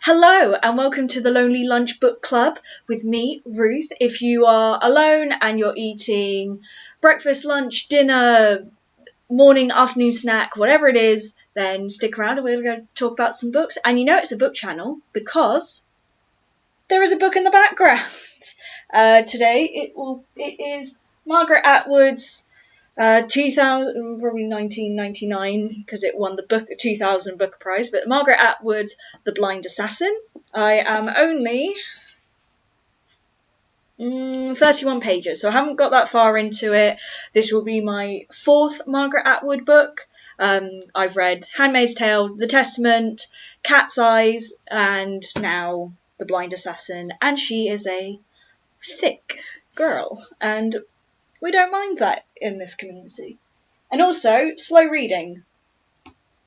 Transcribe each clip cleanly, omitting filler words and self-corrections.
Hello and welcome to the Lonely Lunch Book Club with me, Ruth. If you are alone and you're eating breakfast, lunch, dinner, morning, afternoon snack, whatever it is, then stick around and we're going to talk about some books. And you know it's a book channel because there is a book in the background. Today it is Margaret Atwood's 2000, probably 1999, because it won the 2000 Booker Prize, but Margaret Atwood's The Blind Assassin. I am only 31 pages, so I haven't got that far into it. This will be my fourth Margaret Atwood book. I've read Handmaid's Tale, The Testament, Cat's Eyes, and now The Blind Assassin, and she is a thick girl, and we don't mind that in this community. And also, slow reading.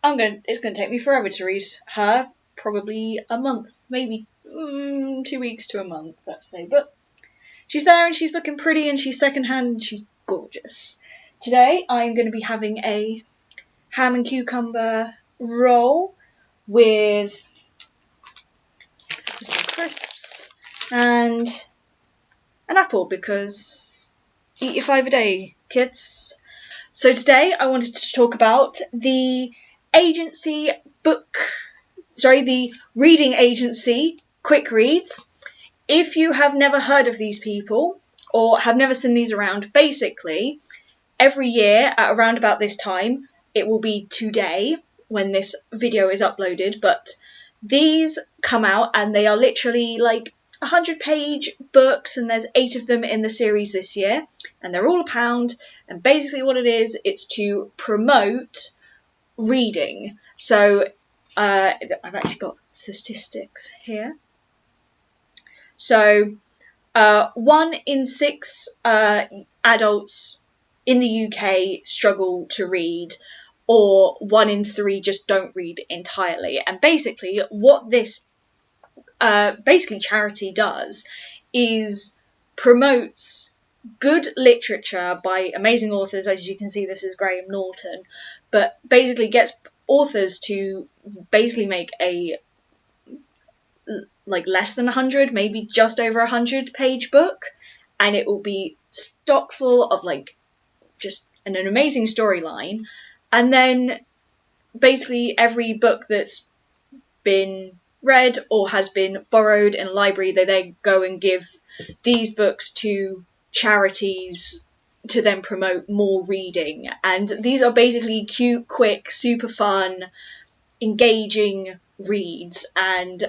It's going to take me forever to read her, probably a month, maybe 2 weeks to a month, let's say. But she's there and she's looking pretty and she's secondhand and she's gorgeous. Today, I'm going to be having a ham and cucumber roll with some crisps and an apple because eat your 5 a day, kids. So today I wanted to talk about the reading agency Quick Reads. If you have never heard of these people or have never seen these around, basically every year at around about this time, it will be today when this video is uploaded, but these come out and they are literally like 100-page books, and there's 8 of them in the series this year, and they're all £1. And basically what it is, it's to promote reading. So I've actually got statistics here. So 1 in 6 adults in the UK struggle to read, or 1 in 3 just don't read entirely. And basically what this charity does is promotes good literature by amazing authors. As you can see, this is Graham Norton, but basically gets authors to basically make a less than 100, maybe just over 100-page book, and it will be stock full of just an amazing storyline. And then basically every book that's been read or has been borrowed in a library, they then go and give these books to charities to then promote more reading. And these are basically cute, quick, super fun, engaging reads. And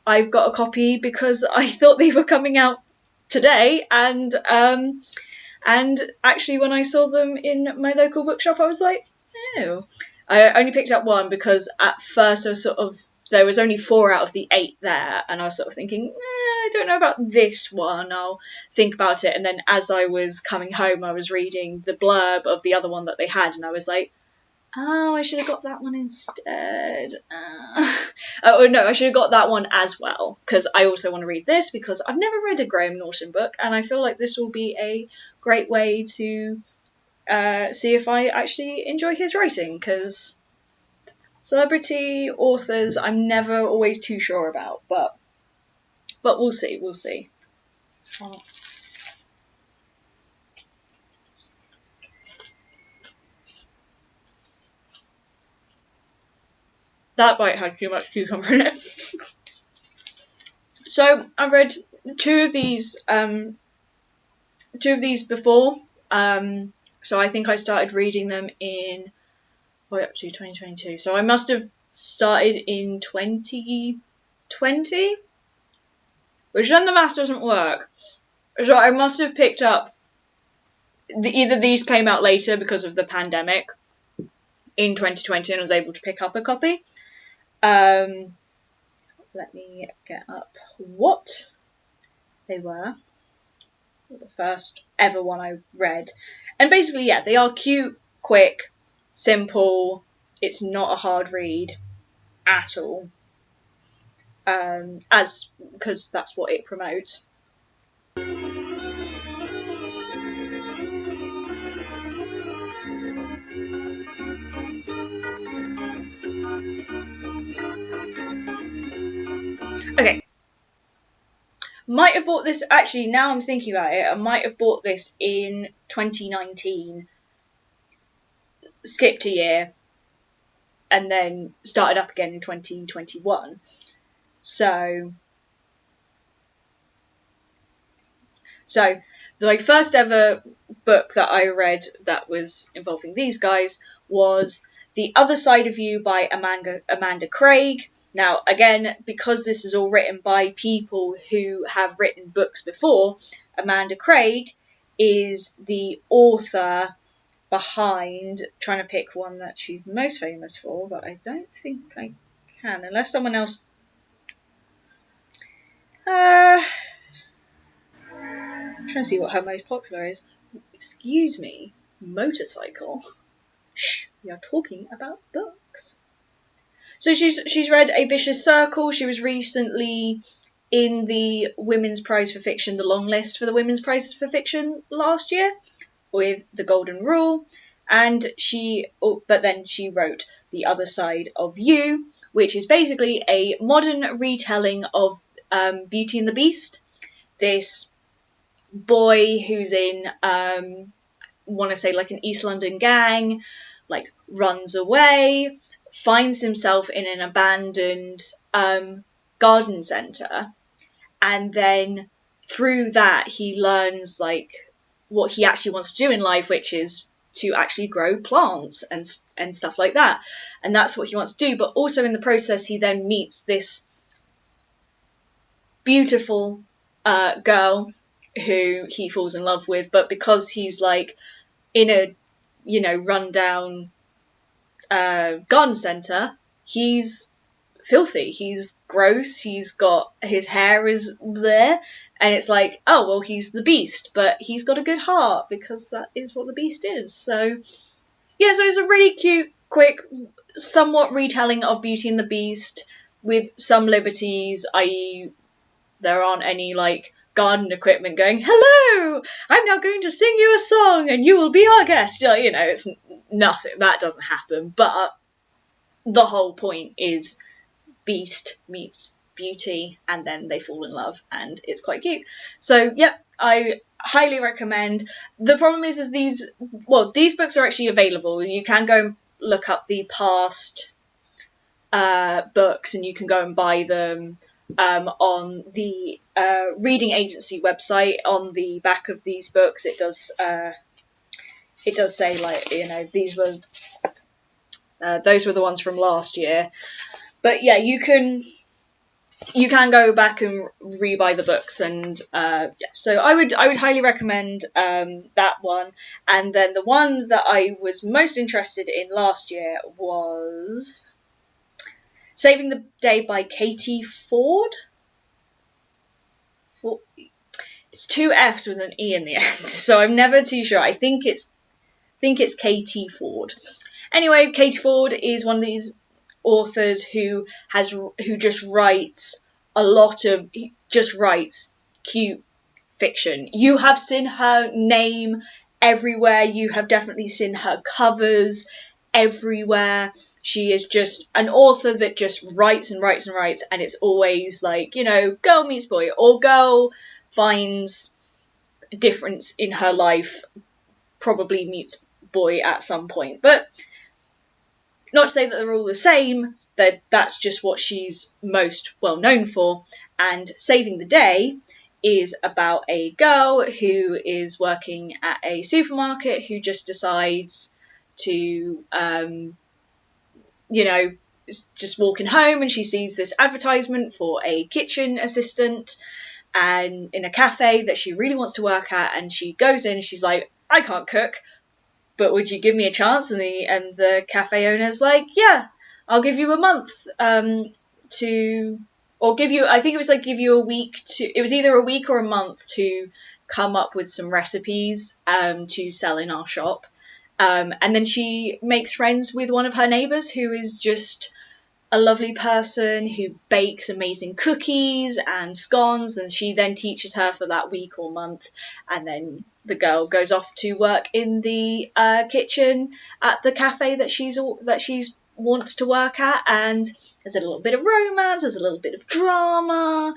I've got a copy because I thought they were coming out today, and actually when I saw them in my local bookshop I was like, oh. I only picked up one because at first there was only 4 out of the 8 there, and I was sort of thinking, I don't know about this one, I'll think about it. And then as I was coming home, I was reading the blurb of the other one that they had, and I was like, oh, I should have got that one instead. No, I should have got that one as well, because I also want to read this, because I've never read a Graham Norton book, and I feel like this will be a great way to see if I actually enjoy his writing, because celebrity authors I'm never always too sure about, but we'll see. That bite had too much cucumber in it. So I've read 2 of these before. So I think I started reading them in up to 2022. So I must have started in 2020, which then the math doesn't work. So I must have picked up, either these came out later because of the pandemic in 2020 and I was able to pick up a copy. Let me get up what they were. The first ever one I read. And basically, yeah, they are cute, quick, simple. It's not a hard read at all. Because that's what it promotes. Okay. Might have bought this, actually, now I'm thinking about it, I might have bought this in 2019, skipped a year, and then started up again in 2021. So the first ever book that I read that was involving these guys was The Other Side of You by Amanda Craig. Now, again, because this is all written by people who have written books before, Amanda Craig is the author behind, trying to pick one that she's most famous for, but I don't think I can, unless someone else. I'm trying to see what her most popular is. Excuse me, motorcycle. Shh, we are talking about books. So she's read A Vicious Circle. She was recently in the Women's Prize for Fiction, the long list for the Women's Prize for Fiction last year, with The Golden Rule, and but then she wrote The Other Side of You, which is basically a modern retelling of Beauty and the Beast. This boy who's in want to say like an East London gang, like runs away, finds himself in an abandoned garden centre, and then through that he learns like what he actually wants to do in life, which is to actually grow plants and stuff like that, and that's what he wants to do. But also in the process he then meets this beautiful girl who he falls in love with, but because he's like in a run down garden centre, he's filthy, he's gross, he's got his hair is there, and it's like, oh well, he's the Beast, but he's got a good heart because that is what the Beast is. So yeah, so it's a really cute, quick, somewhat retelling of Beauty and the Beast with some liberties, i.e. there aren't any like garden equipment going, hello, I'm now going to sing you a song and you will be our guest. It's nothing, that doesn't happen, but the whole point is Beast meets Beauty and then they fall in love, and it's quite cute. So yep, I highly recommend. The problem is these books are actually available. You can go and look up the past books and you can go and buy them on the reading agency website. On the back of these books it does say, like, those were the ones from last year. But yeah, you can go back and rebuy the books, and so I would highly recommend that one. And then the one that I was most interested in last year was Saving the Day by Katie Ford. It's two F's with an E in the end, so I'm never too sure. I think it's Katie Ford. Anyway, Katie Ford is one of these authors who just writes cute fiction. You have seen her name everywhere. You have definitely seen her covers everywhere. She is just an author that just writes and writes and writes, and it's always like, girl meets boy, or girl finds difference in her life, probably meets boy at some point. But not to say that they're all the same, that's just what she's most well known for. And Saving the Day is about a girl who is working at a supermarket who just decides to, is just walking home, and she sees this advertisement for a kitchen assistant and in a cafe that she really wants to work at, and she goes in and she's like, I can't cook, but would you give me a chance? And the cafe owner's like, yeah, I'll give you a month give you a week to, it was either a week or a month to come up with some recipes to sell in our shop. And then she makes friends with one of her neighbours who is just a lovely person who bakes amazing cookies and scones, and she then teaches her for that week or month, and then the girl goes off to work in the kitchen at the cafe that she's wants to work at, and there's a little bit of romance, there's a little bit of drama,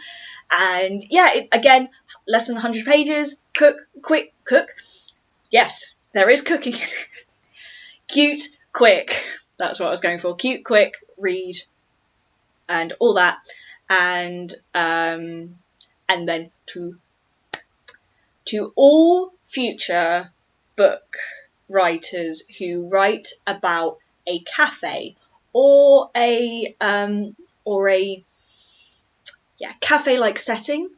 and yeah, again, less than 100 pages, quick cook. Yes, there is cooking in it. Cute, quick, that's what I was going for. Cute, quick, read, and all that, and then to all future book writers who write about a cafe or a cafe-like setting,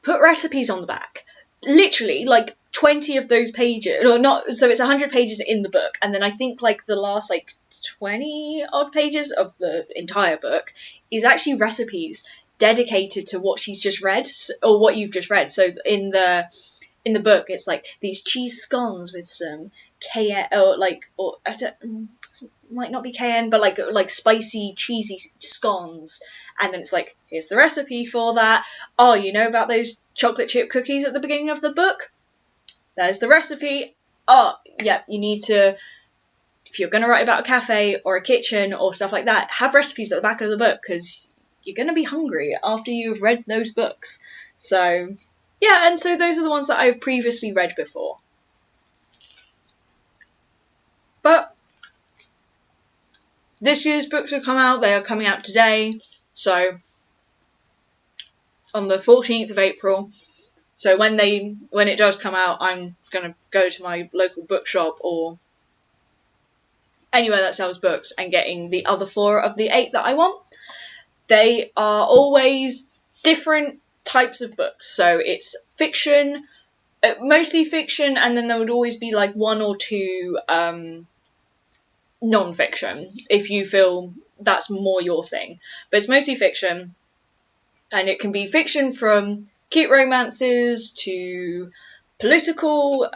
put recipes on the back. Literally, like 20 of those pages, or not, so it's 100 pages in the book, and then I think like the last like 20 odd pages of the entire book is actually recipes dedicated to what she's just read, or what you've just read. So in the book, it's like these cheese scones with some cayenne, or I don't, might not be cayenne, but like spicy, cheesy scones. And then it's like, here's the recipe for that. Oh, you know about those chocolate chip cookies at the beginning of the book? There's the recipe. Oh, yeah, you need to, if you're going to write about a cafe or a kitchen or stuff like that, have recipes at the back of the book, because you're going to be hungry after you've read those books. So, yeah, and so those are the ones that I've previously read before. But this year's books have come out. They are coming out today. So, on the 14th of April. So when it does come out, I'm going to go to my local bookshop or anywhere that sells books and getting the other 4 of the 8 that I want. They are always different types of books. So it's fiction, mostly fiction, and then there would always be like 1 or 2 non-fiction, if you feel that's more your thing. But it's mostly fiction, and it can be fiction from cute romances to political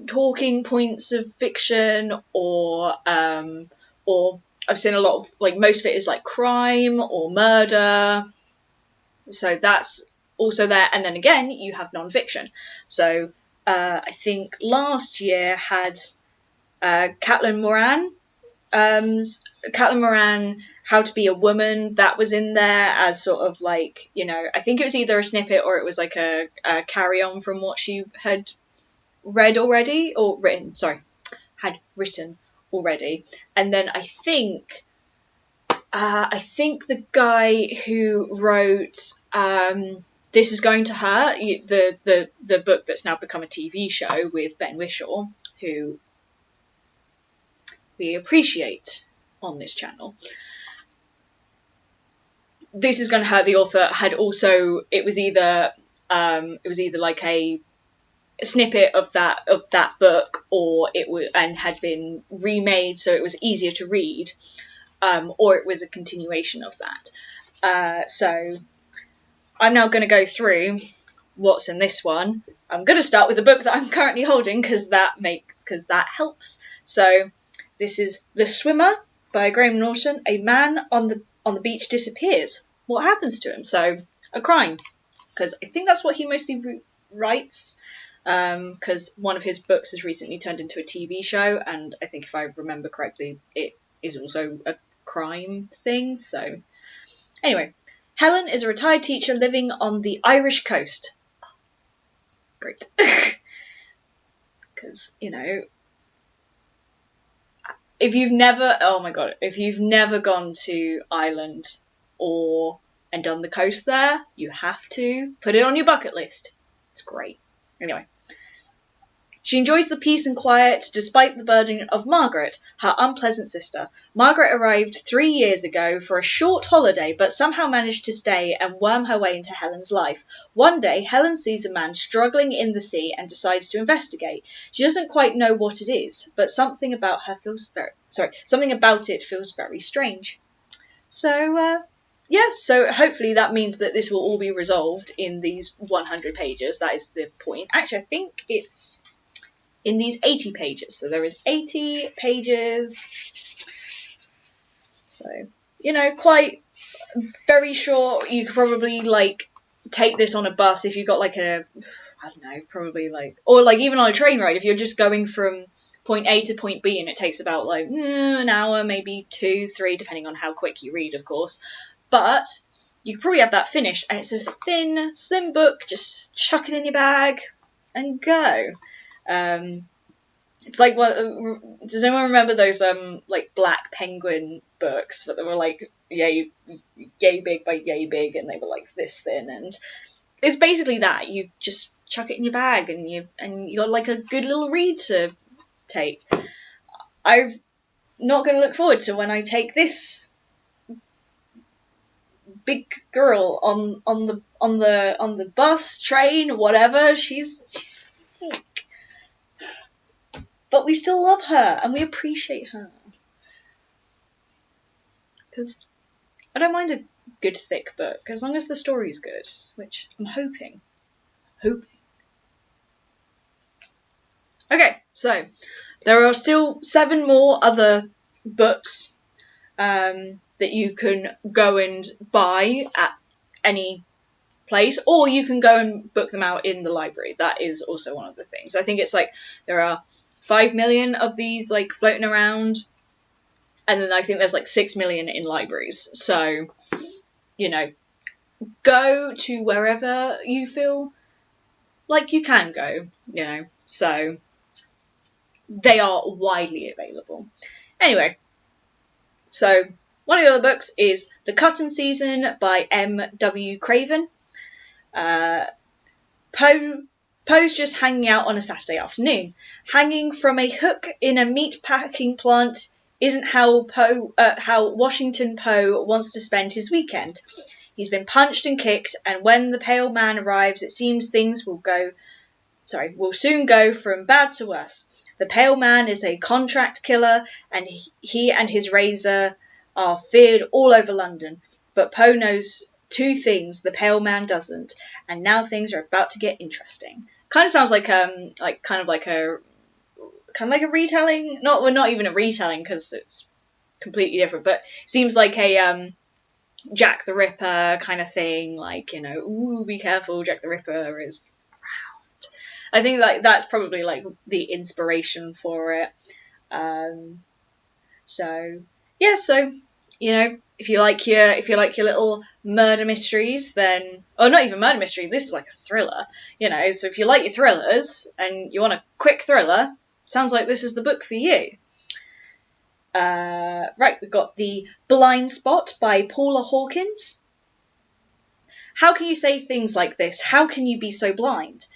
talking points of fiction, or I've seen a lot of, like, most of it is like crime or murder, so that's also there. And then again, you have non-fiction. So I think last year had Caitlin Moran, How to Be a Woman, that was in there as sort of like, you know, I think it was either a snippet or it was like a carry-on from what she had read already, or had written already. And then I think the guy who wrote This Is Going to Hurt, the book that's now become a TV show with Ben Whishaw, who we appreciate on this channel. This Is Going to Hurt, the author had also, it was either like a snippet of that book, or it was, and had been remade so it was easier to read, or it was a continuation of that. So I'm now going to go through what's in this one. I'm going to start with the book that I'm currently holding, because that helps. So this is The Swimmer by Graham Norton. A man on the beach disappears. What happens to him? So, a crime, because I think that's what he mostly writes, because one of his books has recently turned into a TV show, and I think if I remember correctly, it is also a crime thing. So anyway, Helen is a retired teacher living on the Irish coast. Great. Because, you know, if you've never gone to Ireland and done the coast there, you have to put it on your bucket list. It's great. Anyway, she enjoys the peace and quiet despite the burden of Margaret, her unpleasant sister. Margaret arrived 3 years ago for a short holiday, but somehow managed to stay and worm her way into Helen's life. One day, Helen sees a man struggling in the sea and decides to investigate. She doesn't quite know what it is, but something about it feels very strange. So, so hopefully that means that this will all be resolved in these 100 pages. That is the point. Actually, I think it's in these 80 pages. So there is 80 pages. So, you know, quite very short. You could probably, like, take this on a bus if you've got, like, or, like, even on a train ride, if you're just going from point A to point B, and it takes about like an hour, maybe 2, 3, depending on how quick you read, of course. But you could probably have that finished, and it's a thin, slim book. Just chuck it in your bag and go. It's like, what? Does anyone remember those like Black Penguin books? But they were like yay big by yay big, and they were like this thin, and it's basically that. You just chuck it in your bag, and you got like a good little read to take. I'm not going to look forward to when I take this big girl on the bus, train, whatever. She's thick, but we still love her and we appreciate her, because I don't mind a good thick book as long as the story's good, which I'm hoping. Okay, so there are still 7 more other books that you can go and buy at any place, or you can go and book them out in the library. That is also one of the things. I think it's like there are 5 million of these like floating around, and then I think there's like 6 million in libraries. So, you know, go to wherever you feel like you can go, you know. So they are widely available. Anyway, so one of the other books is The Cotton Season by M.W. Craven. Poe's just hanging out on a Saturday afternoon. Hanging from a hook in a meat packing plant isn't how Washington Poe wants to spend his weekend. He's been punched and kicked, and when the pale man arrives, it seems things will soon go from bad to worse. The pale man is a contract killer, and he and his razor are feared all over London. But Poe knows 2 things the pale man doesn't, and now things are about to get interesting. Kind of sounds like a retelling. Not even a retelling, because it's completely different. But seems like a Jack the Ripper kind of thing. Like, you know, ooh, be careful, Jack the Ripper is around. I think like that's probably like the inspiration for it. So you know, if you like your little murder mysteries, then, or not even murder mystery, this is like a thriller, you know. So if you like your thrillers and you want a quick thriller, sounds like this is the book for you. Right, we've got The Blind Spot by Paula Hawkins. How can you say things like this? How can you be so blind?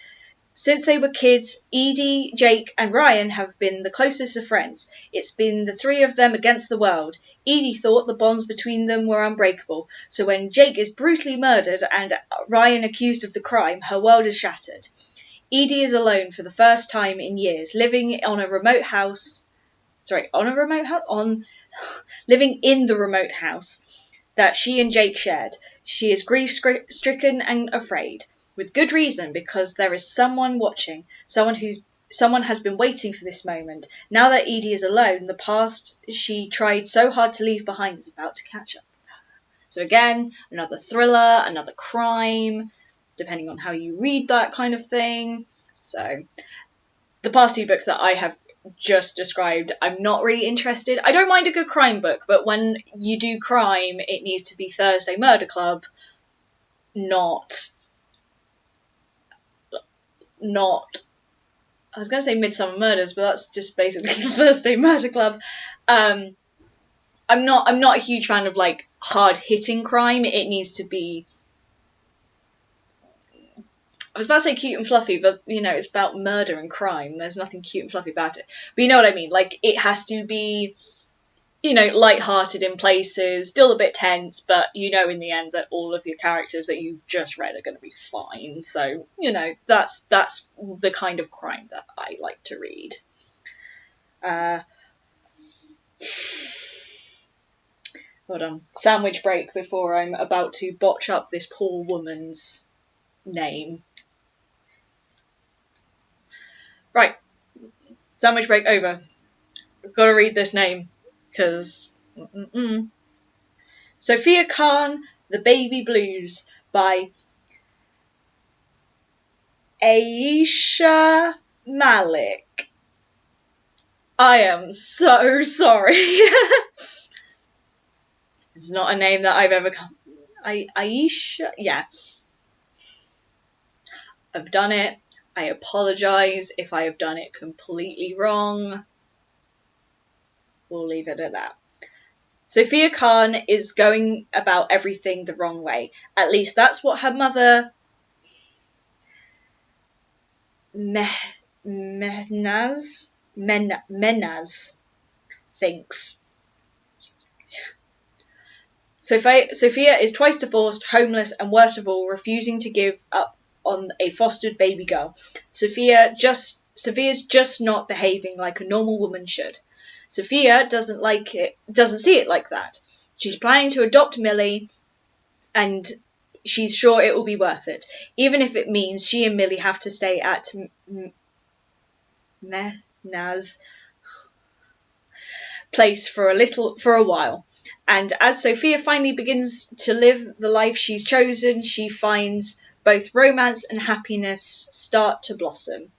Since they were kids, Edie, Jake, and Ryan have been the closest of friends. It's been the 3 of them against the world. Edie thought the bonds between them were unbreakable, so when Jake is brutally murdered and Ryan accused of the crime, her world is shattered. Edie is alone for the first time in years, living in the remote house that she and Jake shared. She is grief-stricken and afraid. With good reason, because there is someone watching, someone has been waiting for this moment. Now that Edie is alone, the past she tried so hard to leave behind is about to catch up with her. So again, another thriller, another crime, depending on how you read that kind of thing. So the past 2 books that I have just described, I'm not really interested. I don't mind a good crime book, but when you do crime, it needs to be Thursday Murder Club, not I was going to say Midsummer Murders, but that's just basically the Thursday Murder Club. I'm not a huge fan of like hard hitting crime. It needs to be, I was about to say cute and fluffy, but you know, it's about murder and crime. There's nothing cute and fluffy about it. But you know what I mean? Like, it has to be, you know, light-hearted in places, still a bit tense, but you know in the end that all of your characters that you've just read are going to be fine. So, you know, that's the kind of crime that I like to read. Hold on. Sandwich break before I'm about to botch up this poor woman's name. Right. Sandwich break over. I've got to read this name. Because Sofia Khan, The Baby Blues by Aisha Malik. I am so sorry. It's not a name that I've ever come. Aisha? Yeah. I've done it. I apologise if I have done it completely wrong. We'll leave it at that. Sofia Khan is going about everything the wrong way. At least that's what her mother, Menaz, thinks. Sofia is twice divorced, homeless, and worst of all, refusing to give up on a fostered baby girl. Sofia's just not behaving like a normal woman should. Sofia doesn't see it like that. She's planning to adopt Millie, and she's sure it will be worth it, even if it means she and Millie have to stay at Menaz place for a while. And as Sofia finally begins to live the life she's chosen, she finds both romance and happiness start to blossom.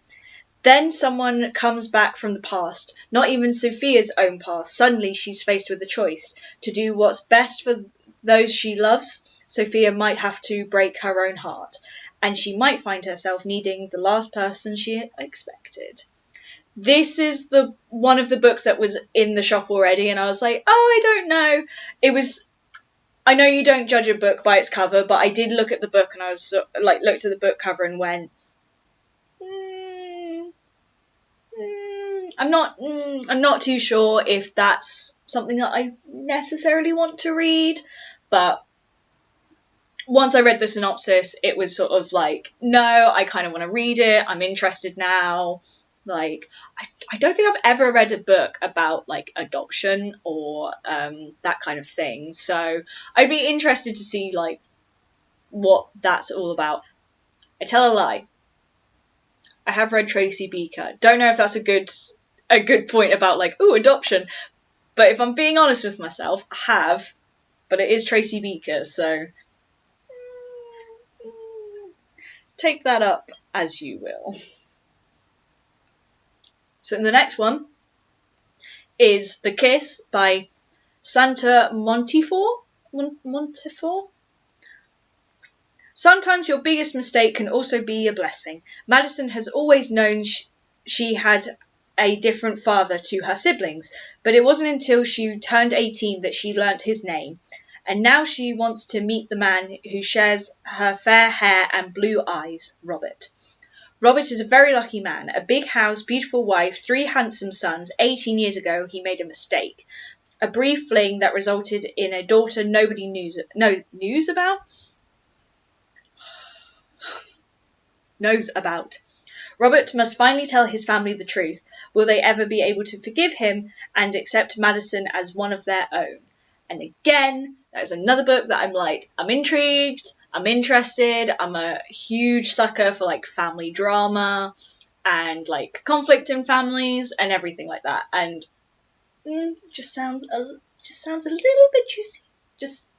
Then someone comes back from the past, not even Sofia's own past. Suddenly she's faced with a choice. To do what's best for those she loves, Sofia might have to break her own heart, and she might find herself needing the last person she expected. This is the one of the books that was in the shop already, and I was like, oh, I don't know. I know you don't judge a book by its cover, but I did look at the book, and I was looked at the book cover and went, I'm not too sure if that's something that I necessarily want to read, but once I read the synopsis, it was sort of like, no, I kind of want to read it. I'm interested now. Like, I don't think I've ever read a book about like adoption or that kind of thing. So I'd be interested to see like what that's all about. I tell a lie. I have read Tracy Beaker. Don't know if that's a good point about like, ooh, adoption. But if I'm being honest with myself, I have. But it is Tracy Beaker, so take that up as you will. So the next one is The Kiss by Santa Montefiore. Sometimes your biggest mistake can also be a blessing. Madison has always known she had a different father to her siblings, but it wasn't until she turned 18 that she learnt his name. And now she wants to meet the man who shares her fair hair and blue eyes, Robert. Robert is a very lucky man. A big house, beautiful wife, 3 handsome sons. 18 years ago, he made a mistake. A brief fling that resulted in a daughter nobody knows about. Robert must finally tell his family the truth. Will they ever be able to forgive him and accept Madison as one of their own? And again, that's another book that I'm like, I'm intrigued, I'm interested, I'm a huge sucker for like family drama and like conflict in families and everything like that. And just sounds a little bit juicy. Just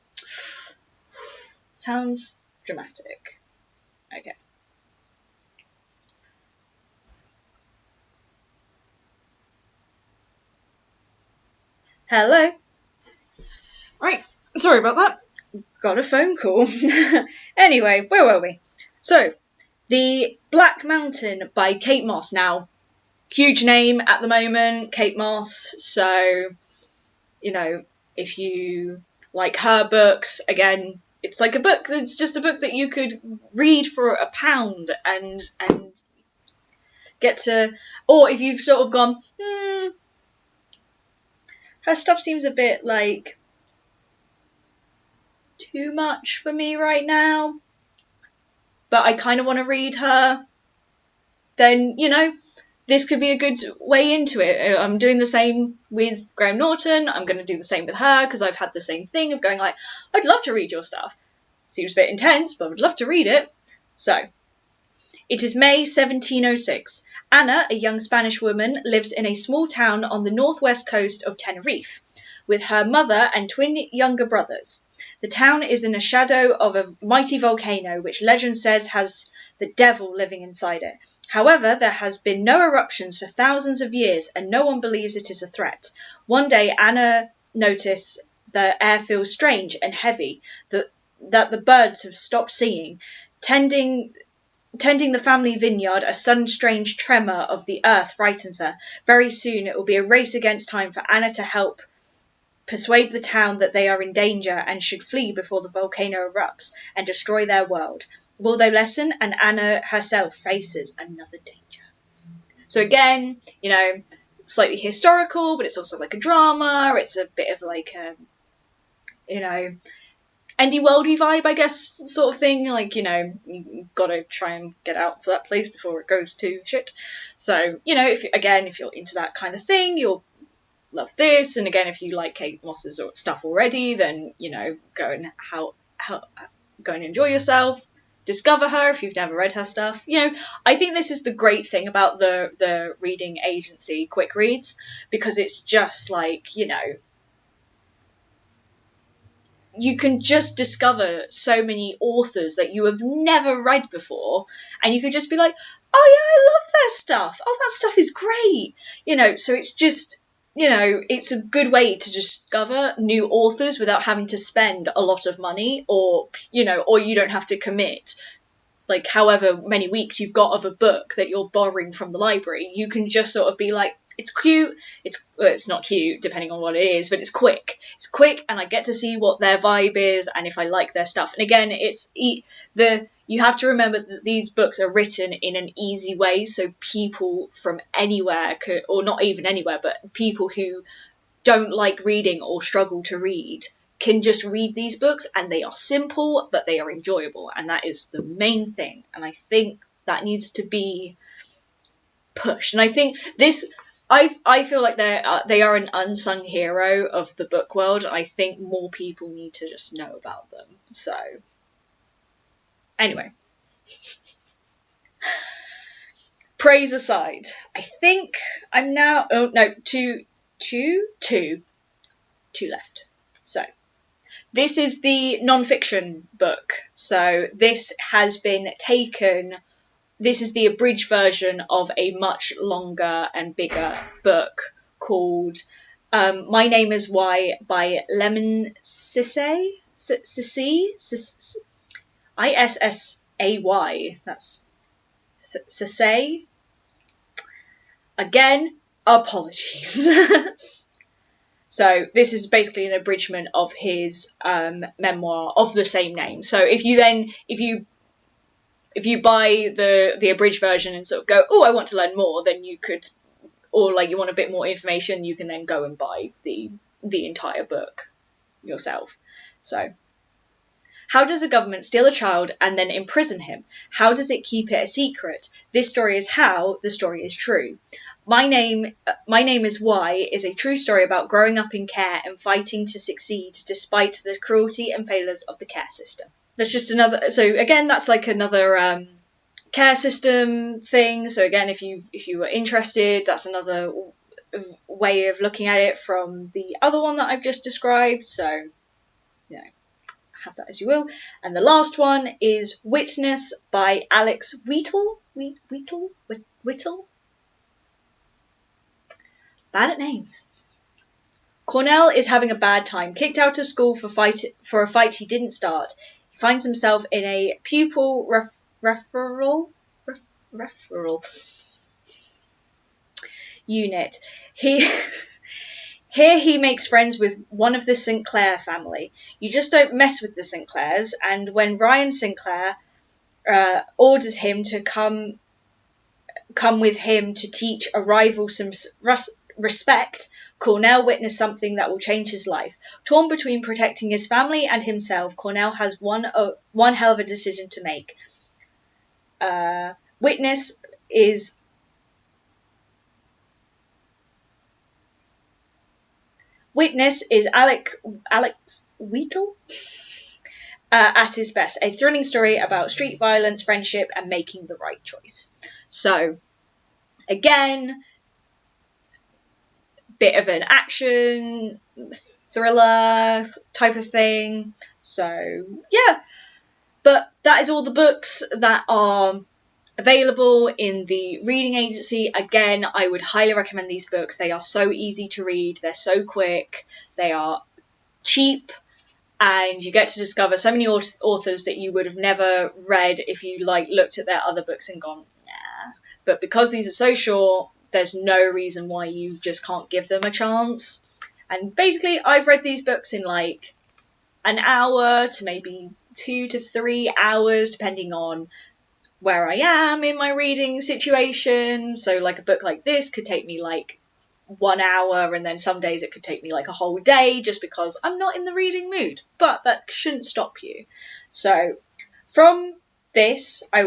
sounds dramatic. Okay. Hello. Right, sorry about that. Got a phone call. Anyway, where were we? So, The Black Mountain by Kate Moss. Now, huge name at the moment, Kate Moss. So, you know, if you like her books, again, it's like a book. It's just a book that you could read for £1 and get to. Or if you've sort of gone, her stuff seems a bit like too much for me right now, but I kind of want to read her, then, you know, this could be a good way into it. I'm doing the same with Graham Norton. I'm going to do the same with her because I've had the same thing of going like, I'd love to read your stuff. Seems a bit intense, but I would love to read it. So, it is May 1706. Anna, a young Spanish woman, lives in a small town on the northwest coast of Tenerife. with her mother and twin younger brothers. The town is in a shadow of a mighty volcano, which legend says has the devil living inside it. However, there has been no eruptions for thousands of years, and no one believes it is a threat. One day, Anna noticed the air feels strange and heavy, that the birds have stopped singing. Tending the family vineyard, a sudden strange tremor of the earth frightens her. Very soon it will be a race against time for Anna to help persuade the town that they are in danger and should flee before the volcano erupts and destroy their world. Will they listen? And Anna herself faces another danger. So again, slightly historical, but it's also like a drama. It's a bit of like a, indie worldy vibe, I guess, sort of thing. Like, you gotta try and get out to that place before it goes to shit. So, if you're into that kind of thing, you'll love this. And again, if you like Kate Moss's stuff already, then, go and go and enjoy yourself. Discover her if you've never read her stuff. I think this is the great thing about the reading agency Quick Reads, because it's just like, you can just discover so many authors that you have never read before, and you could just be like, oh yeah, I love their stuff. Oh, that stuff is great. So it's just, it's a good way to discover new authors without having to spend a lot of money, or you don't have to commit like however many weeks you've got of a book that you're borrowing from the library. You can just sort of be like, it's cute, it's not cute depending on what it is, but it's quick, and I get to see what their vibe is and if I like their stuff. And again, you have to remember that these books are written in an easy way, so people from anywhere could, or not even anywhere, but people who don't like reading or struggle to read can just read these books, and they are simple, but they are enjoyable, and that is the main thing. And I think that needs to be pushed. And I think I feel like they are an unsung hero of the book world. I think more people need to just know about them. So, anyway. Praise aside, I think I'm now... Oh, no, two left. So, this is the non-fiction book. So this has been taken... This is the abridged version of a much longer and bigger book called My Name is Why by Lemon Sissay. Issay. That's Sissay. Again, apologies. So this is basically an abridgment of his memoir of the same name. So if you buy the abridged version and sort of go, oh, I want to learn more, then you could, or like you want a bit more information, you can then go and buy the entire book yourself. So, how does the government steal a child and then imprison him? How does it keep it a secret? This story is how the story is true. My Name is Why is a true story about growing up in care and fighting to succeed despite the cruelty and failures of the care system. That's just another... So again, that's like another care system thing. So again, if you were interested, that's another way of looking at it from the other one that I've just described. So, have that as you will. And the last one is Witness by Alex Wheatle. Whittle? Bad at names. Cornell is having a bad time. Kicked out of school for a fight he didn't start. He finds himself in a pupil referral unit. Here he makes friends with one of the Sinclair family. You just don't mess with the Sinclairs, and when Ryan Sinclair orders him to come with him to teach a rival some respect, Cornell witnessed something that will change his life. Torn between protecting his family and himself, Cornell has one hell of a decision to make. Witness is Alex Wheatle at his best. A thrilling story about street violence, friendship, and making the right choice. So, again, bit of an action thriller type of thing. So yeah, but that is all the books that are available in the reading agency. Again, I would highly recommend these books. They are so easy to read, they're so quick, they are cheap, and you get to discover so many authors that you would have never read if you looked at their other books and gone, nah. But because these are so short, there's no reason why you just can't give them a chance. And basically, I've read these books in an hour to maybe 2 to 3 hours, depending on where I am in my reading situation. So a book like this could take me 1 hour, and then some days it could take me a whole day, just because I'm not in the reading mood. But that shouldn't stop you. So from this, I've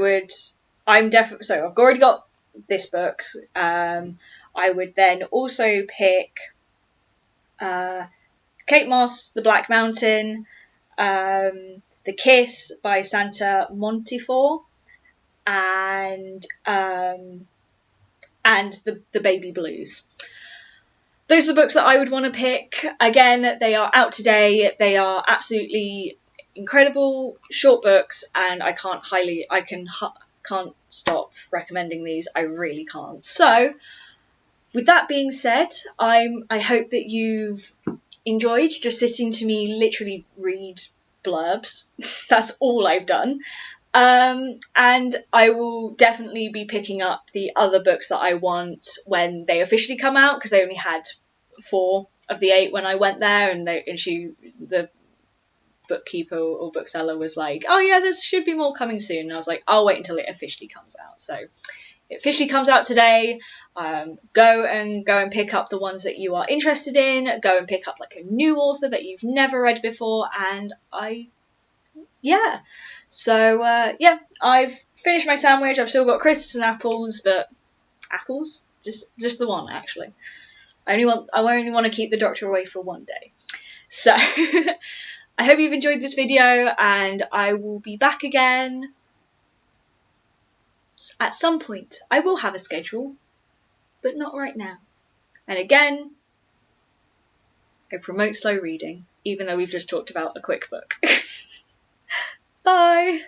already got this books. I would then also pick Kate Moss, The Black Mountain, The Kiss by Santa Montefiore, and the Baby Blues. Those are the books that I would want to pick. Again, they are out today. They are absolutely incredible short books, and I can't stop recommending these. I really can't. So, with that being said, I hope that you've enjoyed just sitting to me literally read blurbs. That's all I've done. And I will definitely be picking up the other books that I want when they officially come out, because they only had 4 of the 8 when I went there, and the bookkeeper or bookseller was like, oh yeah, there should be more coming soon. And I was like, I'll wait until it officially comes out. So it officially comes out today. Go and pick up the ones that you are interested in. Go and pick up a new author that you've never read before. And So, I've finished my sandwich. I've still got crisps and apples, but apples? Just the one, actually. I only want to keep the doctor away for one day. So, I hope you've enjoyed this video, and I will be back again at some point. I will have a schedule, but not right now. And again, I promote slow reading, even though we've just talked about a quick book. Bye!